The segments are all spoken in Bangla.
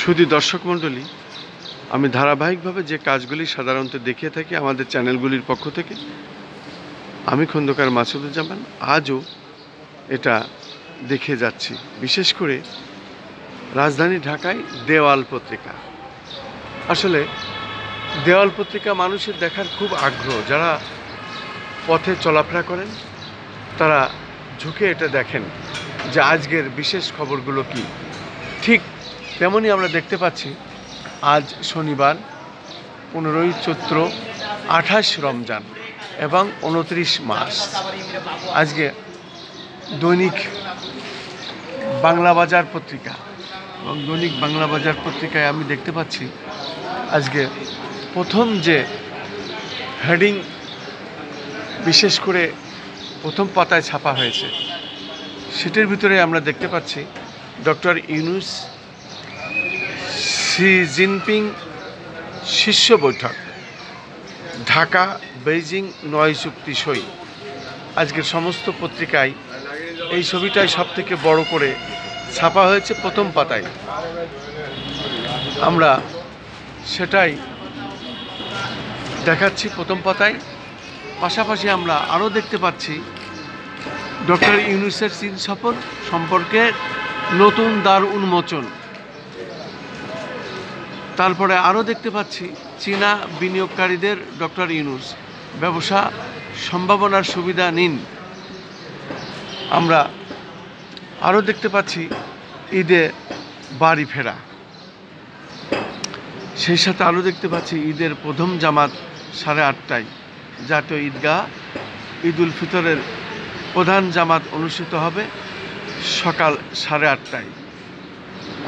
শুধু দর্শক মণ্ডলী, আমি ধারাবাহিকভাবে যে কাজগুলি সাধারণত দেখিয়ে থাকি আমাদের চ্যানেলগুলির পক্ষ থেকে, আমি খন্দকার মাসুদুজ্জামান আজও এটা দেখে যাচ্ছি। বিশেষ করে রাজধানী ঢাকায় দেওয়াল পত্রিকা। আসলে দেওয়াল পত্রিকা মানুষের দেখার খুব আগ্রহ। যারা পথে চলাফেরা করেন তারা ঝুঁকে এটা দেখেন যে আজকের বিশেষ খবরগুলো কি। ঠিক তেমনই আমরা দেখতে পাচ্ছি আজ শনিবার 15ই চৈত্র, 28 রমজান এবং 29 মার্চ। আজকে দৈনিক বাংলা বাজার পত্রিকা এবং দৈনিক বাংলা বাজার পত্রিকায় আমি দেখতে পাচ্ছি আজকে প্রথম যে হেডিং বিশেষ করে প্রথম পাতায় ছাপা হয়েছে সেটির ভিতরে আমরা দেখতে পাচ্ছি ডক্টর ইউনূস শি জিনপিং শীর্ষ বৈঠক, ঢাকা বেইজিং 9 চুক্তি সই। আজকের সমস্ত পত্রিকায় এই ছবিটাই সব থেকে বড় করে ছাপা হয়েছে প্রথম পাতায়। আমরা সেটাই দেখাচ্ছি প্রথম পাতায়। পাশাপাশি আমরা আরও দেখতে পাচ্ছি ডক্টর ইউনূসের চীন সফর সম্পর্কে নতুন দ্বার উন্মোচন। তারপরে আরও দেখতে পাচ্ছি চীনা বিনিয়োগকারীদের ডক্টর ইউনূস ব্যবসা সম্ভাবনার সুবিধা নিন। আমরা আরও দেখতে পাচ্ছি ঈদে বাড়ি ফেরা। সেই সাথে আরও দেখতে পাচ্ছি ঈদের প্রথম জামাত 8:30টায় জাতীয় ঈদগাহ। ঈদ উল ফিতরের প্রধান জামাত অনুষ্ঠিত হবে সকাল 8:30টায়।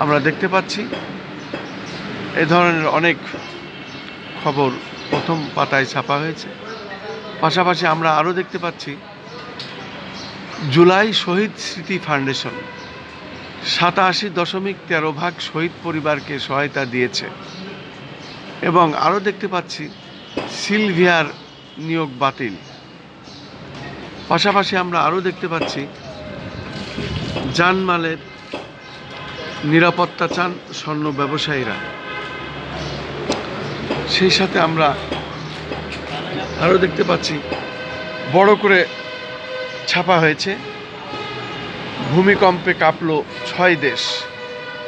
আমরা দেখতে পাচ্ছি এ ধরনের অনেক খবর প্রথম পাতায় ছাপা হয়েছে। পাশাপাশি আমরা আরও দেখতে পাচ্ছি জুলাই শহীদ স্মৃতি ফাউন্ডেশন 87.13 শহীদ পরিবারকে সহায়তা দিয়েছে। এবং আরও দেখতে পাচ্ছি সিলভিয়ার নিয়োগ বাতিল। পাশাপাশি আমরা আরও দেখতে পাচ্ছি জানমালের নিরাপত্তা চান স্বর্ণ ব্যবসায়ীরা। সেই সাথে আমরা আরও দেখতে পাচ্ছি বড় করে ছাপা হয়েছে ভূমিকম্পে কাঁপল 6 দেশ,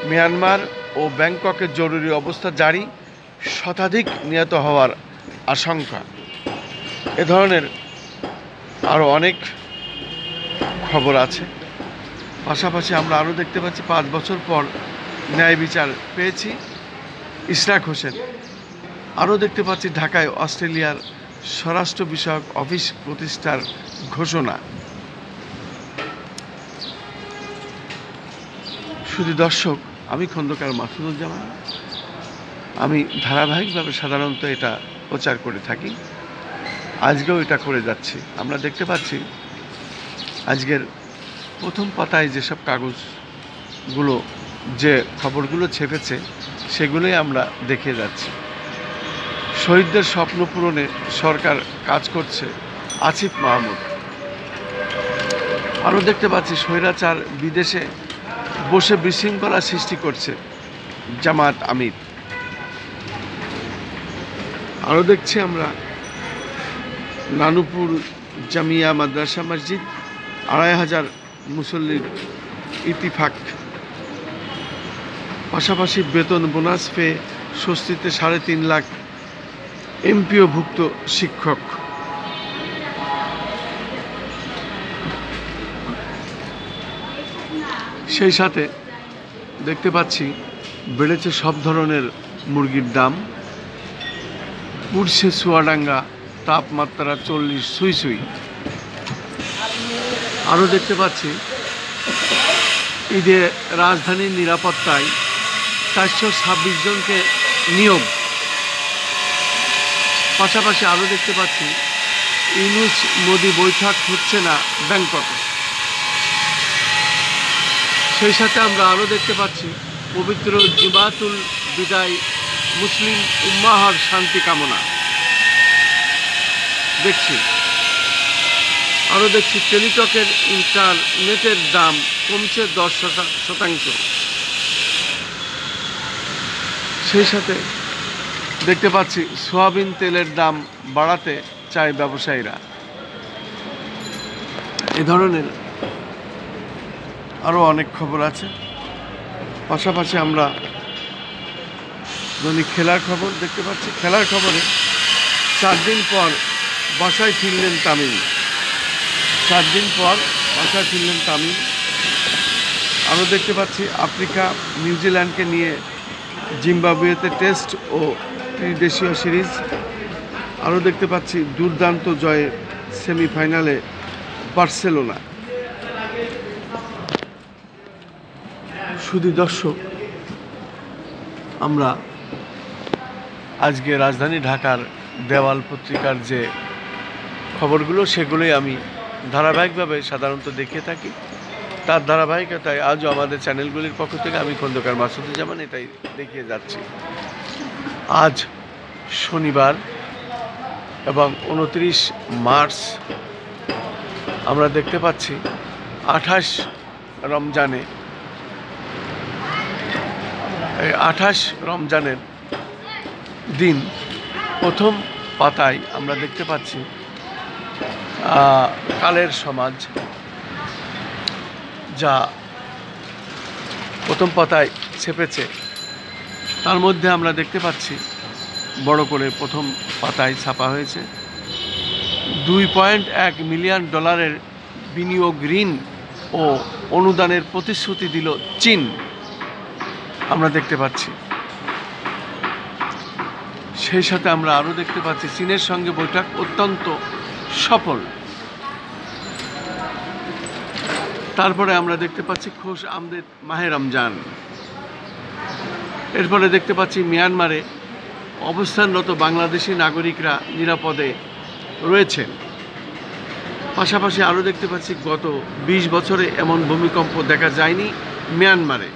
মিয়ানমার ও ব্যাংককে জরুরি অবস্থা জারি, শতাধিক নিহত হওয়ার আশঙ্কা। এ ধরনের আরও অনেক খবর আছে। পাশাপাশি আমরা আরও দেখতে পাচ্ছি 5 বছর পর ন্যায় বিচার পেয়েছি ইশরাক হোসেন। আরও দেখতে পাচ্ছি ঢাকায় অস্ট্রেলিয়ার স্বরাষ্ট্র বিষয়ক অফিস প্রতিষ্ঠার ঘোষণা। শুধু দর্শক, আমি খন্দকার মাসুদুজ্জামান। আমি ধারাবাহিকভাবে সাধারণত এটা প্রচার করে থাকি, আজকেও এটা করে যাচ্ছি। আমরা দেখতে পাচ্ছি আজকের প্রথম পাতায় যেসব কাগজগুলো যে খবরগুলো ছেপেছে সেগুলোই আমরা দেখে যাচ্ছি। শহীদদের স্বপ্ন পূরণে সরকার কাজ করছে আসিফ মাহমুদ। আরও দেখতে পাচ্ছি স্বৈরাচার বিদেশে বসে বিশৃঙ্খলা সৃষ্টি করছে জামাত আমির। আরও দেখছি আমরা নানুপুর জামিয়া মাদ্রাসা মসজিদ 2,500 মুসল্লির ইতিফাক। পাশাপাশি বেতন বোনাস পেয়ে স্বস্তিতে 3.5 লাখ এমপিওভুক্ত শিক্ষক। সেই সাথে দেখতে পাচ্ছি বেড়েছে সব ধরনের মুরগির দাম, উঠছে চুয়াডাঙ্গা তাপমাত্রা 40 সুই সুই। আরও দেখতে পাচ্ছি ঈদে রাজধানীর নিরাপত্তায় 426 জনকে নিয়োগ। পাশাপাশি আরও দেখতে পাচ্ছি ইউনূস মোদি বৈঠক হচ্ছে না ব্যাংককে। সেই সাথে আমরা আরও দেখতে পাচ্ছি পবিত্র জুমাতুল বিদায়, মুসলিম উম্মাহর শান্তি কামনা দেখছি। আরও দেখছি টেলিটকের ইন্টারনেটের দাম কমছে 10%। সেই সাথে দেখতে পাচ্ছি সয়াবিন তেলের দাম বাড়াতে চায় ব্যবসায়ীরা। এ ধরনের আরও অনেক খবর আছে। পাশাপাশি আমরা দৈনিক খেলার খবর দেখতে পাচ্ছি। খেলার খবরে 4 দিন পর বাসায় ফিরলেন তামিম। 4 দিন পর বাসায় ফিরলেন তামিম। আরও দেখতে পাচ্ছি আফ্রিকা নিউজিল্যান্ডকে নিয়ে জিম্বাবুয়েতে টেস্ট ও ত্রিদেশীয় সিরিজ। আরও দেখতে পাচ্ছি দুর্দান্ত জয়ে সেমিফাইনালে বার্সেলোনা। শুধু দর্শক, আমরা আজকে রাজধানী ঢাকার দেওয়াল পত্রিকার যে খবরগুলো সেগুলোই আমি ধারাবাহিকভাবে সাধারণত দেখে থাকি। তার ধারাবাহিকতায় আজও আমাদের চ্যানেলগুলির পক্ষ থেকে আমি খন্দকার মাসুদুজ্জামান এটাই দেখিয়ে যাচ্ছি। আজ শনিবার এবং 29 মার্চ আমরা দেখতে পাচ্ছি 28 রমজানে, এই 28 রমজানের দিন প্রথম পাতায় আমরা দেখতে পাচ্ছি কালের সমাজ, যা প্রথম পাতায় ছেপেছে। তার মধ্যে আমরা দেখতে পাচ্ছি বড় করে প্রথম পাতায় ছাপা হয়েছে 2.1 মিলিয়ন ডলারের বিনিয়োগ ঋণ ও অনুদানের প্রতিশ্রুতি দিল চীন। আমরা দেখতে পাচ্ছি সেই সাথে আমরা আরও দেখতে পাচ্ছি চীনের সঙ্গে বৈঠক অত্যন্ত সফল। তারপরে আমরা দেখতে পাচ্ছি খুশ আমদের মাহে রমজান। এরপরে দেখতে পাচ্ছি মিয়ানমারে অবস্থানরত বাংলাদেশি নাগরিকরা নিরাপদে রয়েছেন। পাশাপাশি আরও দেখতে পাচ্ছি গত 20 বছরে এমন ভূমিকম্প দেখা যায়নি মিয়ানমারে।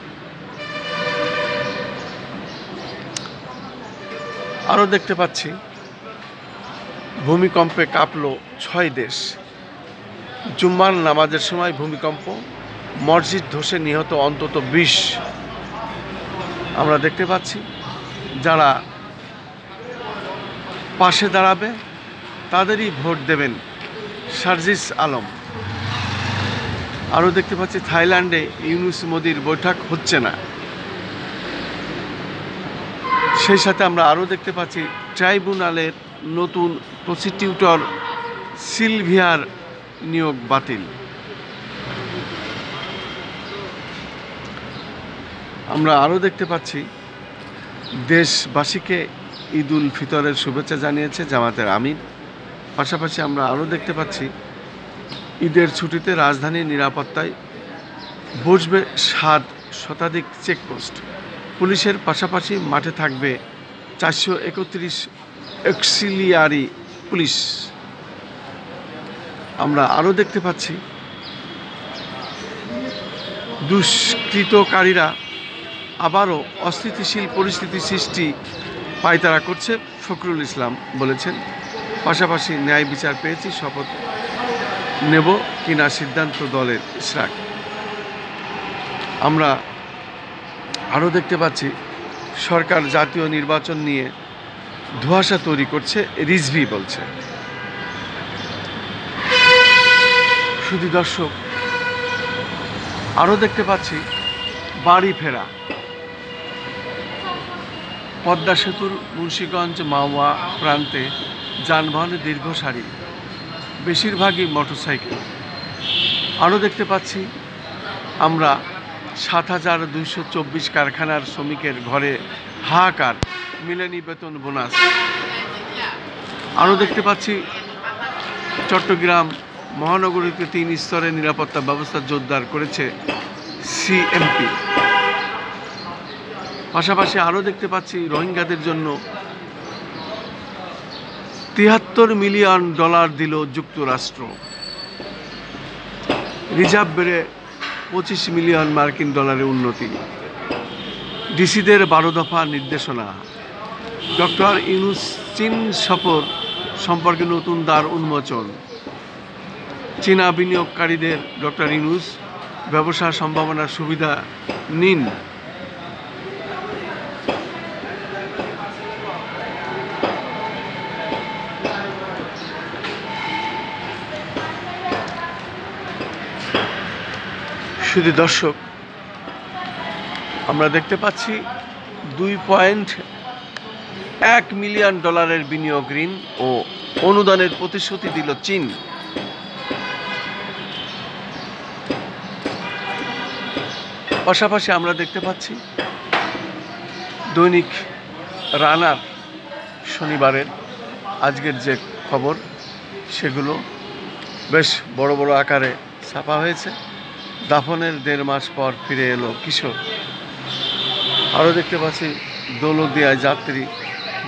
আরও দেখতে পাচ্ছি ভূমিকম্পে কাঁপল 6 দেশ। জুম্মার নামাজের সময় ভূমিকম্প, মসজিদ ধসে নিহত অন্তত 20। আমরা দেখতে পাচ্ছি যারা পাশে দাঁড়াবে তাদেরই ভোট দেবেন সার্জিস আলম। আরও দেখতে পাচ্ছি থাইল্যান্ডে ইউনুস মোদির বৈঠক হচ্ছে না। সেই সাথে আমরা আরও দেখতে পাচ্ছি ট্রাইব্যুনালের নতুন প্রসিকিউটর সিলভিয়ার নিয়োগ বাতিল। আমরা আরও দেখতে পাচ্ছি দেশবাসীকে ঈদ উল ফিতরের শুভেচ্ছা জানিয়েছে জামাতের আমির। পাশাপাশি আমরা আরও দেখতে পাচ্ছি ঈদের ছুটিতে রাজধানীর নিরাপত্তায় বসবে 7 শতাধিক চেকপোস্ট। পুলিশের পাশাপাশি মাঠে থাকবে 431 অক্সিলিয়ারি পুলিশ। আমরা আরও দেখতে পাচ্ছি দুষ্কৃতকারীরা আবারও অস্থিতিশীল পরিস্থিতি সৃষ্টি পায়তারা করছে, ফখরুল ইসলাম বলেছেন। পাশাপাশি ন্যায় বিচার পেয়েছি, শপথ নেব কিনা সিদ্ধান্ত দলের ইশরাক। আমরা আরও দেখতে পাচ্ছি সরকার জাতীয় নির্বাচন নিয়ে ধোঁয়াশা তৈরি করছে, রিজভি বলছে। শুধু দর্শক, আরও দেখতে পাচ্ছি বাড়ি ফেরা। পদ্মা সেতুর মুন্সিগঞ্জ মাওয়া প্রান্তে যানবাহনের দীর্ঘ সারি, বেশিরভাগই মোটরসাইকেল। আরও দেখতে পাচ্ছি আমরা 7,224 কারখানার শ্রমিকের ঘরে হাহাকার, মিলেনি বেতন বোনাস। আরও দেখতে পাচ্ছি চট্টগ্রাম মহানগরীতে 3 স্তরের নিরাপত্তা ব্যবস্থা জোরদার করেছে সিএমপি। পাশাপাশি আরও দেখতে পাচ্ছি রোহিঙ্গাদের জন্য 73 মিলিয়ন ডলার দিল যুক্তরাষ্ট্র। রিজার্ভ বেড়ে 25 মিলিয়ন মার্কিন ডলারের উন্নতি। ডিসিদের 12 দফা নির্দেশনা। ডক্টর ইউনূস চীন সফর সম্পর্কে নতুন দ্বার উন্মোচন। চীনা বিনিয়োগকারীদের ডক্টর ইউনূস ব্যবসা সম্ভাবনার সুবিধা নিন। শুধু দর্শক, আমরা দেখতে পাচ্ছি $2.1 মিলিয়ন বিনিয়োগ ঋণ ও অনুদানের প্রতিশ্রুতি দিল চীন। পাশাপাশি আমরা দেখতে পাচ্ছি দৈনিক রানার শনিবারের আজকের যে খবর সেগুলো বেশ বড় বড় আকারে ছাপা হয়েছে। দাফনের 1.5 মাস পর ফিরে এলো কিশোর। আরও দেখতে পাচ্ছি দৌলতদিয়ায় যাত্রী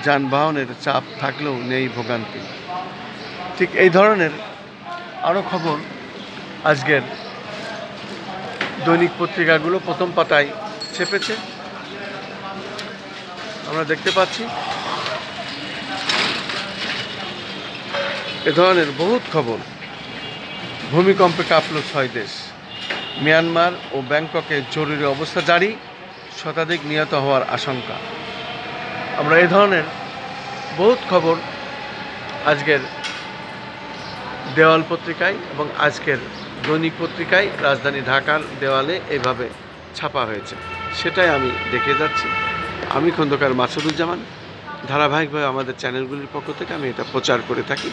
যানবাহনের চাপ থাকলেও নেই ভোগান্তি। ঠিক এই ধরনের আরও খবর আজকের দৈনিক পত্রিকাগুলো প্রথম পাতায় ছেপেছে। আমরা দেখতে পাচ্ছি এ ধরনের বহুত খবর। ভূমিকম্পে কাঁপল 6 দেশ। মিয়ানমার ও ব্যাংককে জরুরি অবস্থা জারি, শতাধিক নিহত হওয়ার আশঙ্কা। আমরা এই ধরনের বহুত খবর আজকের দেওয়াল পত্রিকায় এবং আজকের দৈনিক পত্রিকায় রাজধানী ঢাকার দেওয়ালে এইভাবে ছাপা হয়েছে, সেটাই আমি দেখে যাচ্ছি। আমি খন্দকার মাসুদুজ্জামান। ধারাবাহিকভাবে আমাদের চ্যানেলগুলির পক্ষ থেকে আমি এটা প্রচার করে থাকি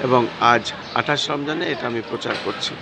এবং আজ 28 রমজানে এটা আমি প্রচার করছি।